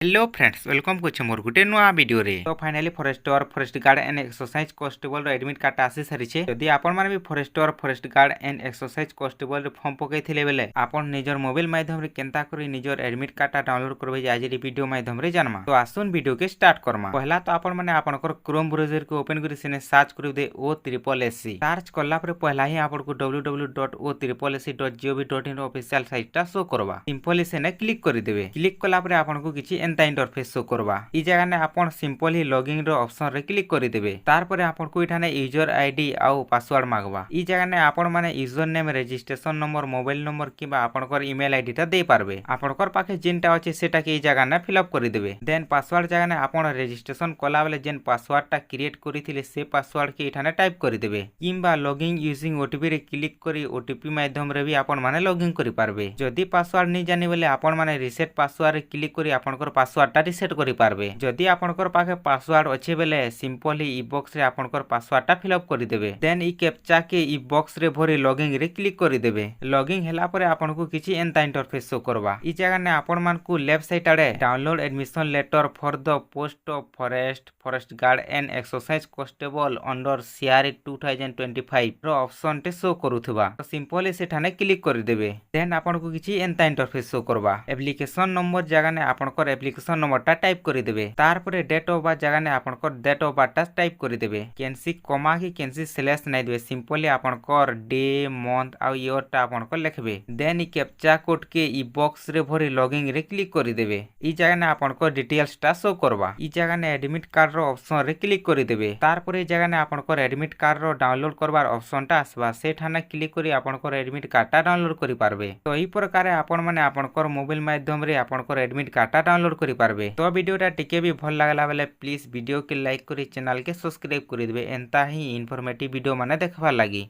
Hello friends welcome करछे मोर गुटे नुआ video रे। तो finally forester forest guard and excise constable रो एडमिट कार्ड आसी सरीछे। यदि आपण माने भी forester forest guard and excise constable रे फॉर्म पकैथिले बेले आपण निजर मोबाइल माध्यम रे केनता करी निजर एडमिट कार्ड डाउनलोड करबे आज रे वीडियो माध्यम रे जानमा। तो आसुन वीडियो के स्टार्ट करमा। पहला तो आपण माने आपनकर क्रोम ब्राउजर को ओपन करी सेने सर्च करू दे O SSC सर्च करला पर पहला ही आपण को www.O SSC.gov.in रो ऑफिशियल साइट ता शो करबा। सिंपली सेने क्लिक करी देबे। क्लिक कला पर आपण को किछि एंता इंटरफेस शो करबा। ई जगह ने आपण सिंपली लॉगिन रो ऑप्शन रे क्लिक करि देबे। तार परे आपण को इठाने यूजर आईडी आउ पासवर्ड मागबा। ई जगह ने आपण माने user name registration number mobile number किबा आपनकर ईमेल आईडी ता दे पारबे। आपनकर पाखे जिनटा अछि सेटा के ई जगह ने फिल अप करि देबे। देन पासवर्ड जगह ने आपण रजिस्ट्रेशन कला बेले जेन पासवर्ड ता क्रिएट करिथिले से पासवर्ड के इठाने टाइप करि देबे। किबा लॉगिन यूजिंग ओटीपी रे क्लिक करी ओटीपी माध्यम रे भी आपण माने लॉगिन करि पारबे। जदि पासवर्ड नि जानि बेले आपण माने रीसेट पासवर्ड रे क्लिक करी आपनकर पासवर्ड ता रीसेट करि पारबे। जदि आपनकर पाखे पासवर्ड अछि बेले सिंपली ई बॉक्स रे आपनकर पासवर्ड ता फिल अप करि देबे। देन ई कैप्चा के ई बॉक्स रे भरी लॉगिन रे क्लिक करि देबे। लॉगिन हैला परे आपनको किछि एंता इंटरफेस शो करबा। ई जगह ने आपण मान को लेफ्ट साइड आडे download admission letter for the post of forest guard and excise constable under CRE 2025 रो ऑप्शन टे शो करूथबा। तो सिंपली सेठाने क्लिक करि देबे। देन आपनको किछि एंता इंटरफेस शो करबा। एप्लीकेशन नंबर जगह ने आपनकर एप्लीकेशन नंबर ता टाइप करि देबे। तार परे डेट ऑफ बर्थ जगह ने आपनकर डेट ऑफ बर्थ ता टाइप करि देबे। कैंसी कमा की कैंसी स्लैश नै देबे। सिंपली आपनकर डे मंथ आ ईयर ता आपनकर लिखबे। देन ई कैप्चा कोड के ई बॉक्स रे भरी लॉगिन रे क्लिक करि देबे। ई जगह ने आपनकर डिटेल्स ता शो करबा। ई जगह ने एडमिट कार्ड रो ऑप्शन रे क्लिक करि देबे। तार परे जगह ने आपनकर एडमिट कार्ड रो डाउनलोड करबार ऑप्शन ता आसबा। सेठाने क्लिक करी आपनकर एडमिट कार्ड ता डाउनलोड करि पारबे। तो ई प्रकार आपण माने आपनकर मोबाइल माध्यम रे आपनकर एडमिट कार्ड ता डाउनलोड करि पारबे। तो वीडियोटा टिके भी भल लागला बेले प्लीज वीडियो के लाइक करी चैनल के सब्सक्राइब करि देबे। एंता ही इन्फॉर्मेटिव वीडियो माने देखबार लागि।